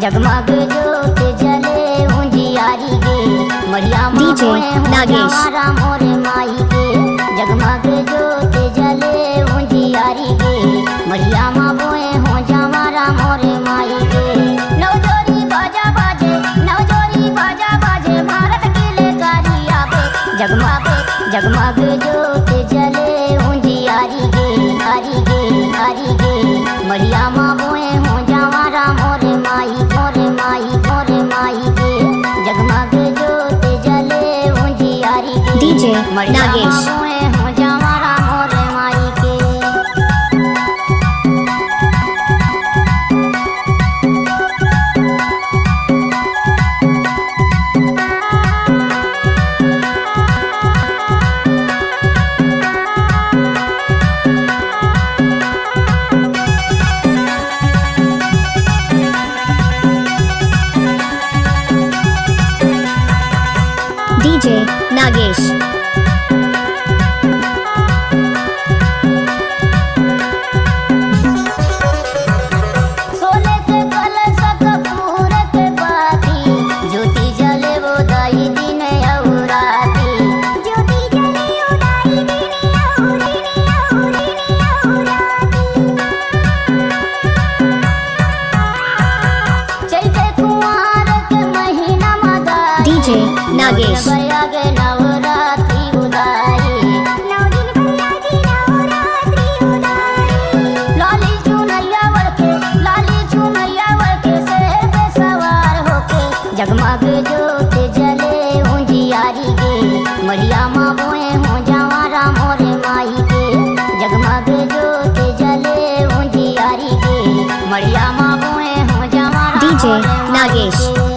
जगमग जोत जले उजियारी गे मरिया DJ नागेश। मोरे माई के जगमग जोत जले उजियारी गे मरिया बोए हो जमारा मोरे माई के नवजोरी बाजा बाजे भारत के ले गाड़ी आवे जगमग जोत जले उजियारी गे हरी गे मरिया बोए हो जमारा मोरे माई के जगमग जोत जले उजियारी गे DJ नागेश। बोए हो जमारा मोरे माई के DJ नागेश। सोले के कलश कपूर के बाती ज्योति जले वो दाई दिन औराती ज्योति जले वो दाई दिन चैते कुंवार के महीना मदा DJ नागेश। गे नवरात्रि उदाई 9 दिन बयागी नवरात्रि उदाई लाली चुनैया वड़के से पे सवार होके जगमग जोत जले उजियारी गे मरिया बोए हो जवारा मोरे माई के जगमग जोत जले उजियारी गे मरिया बोए हो जवारा DJ मोरे माई नागेश। के।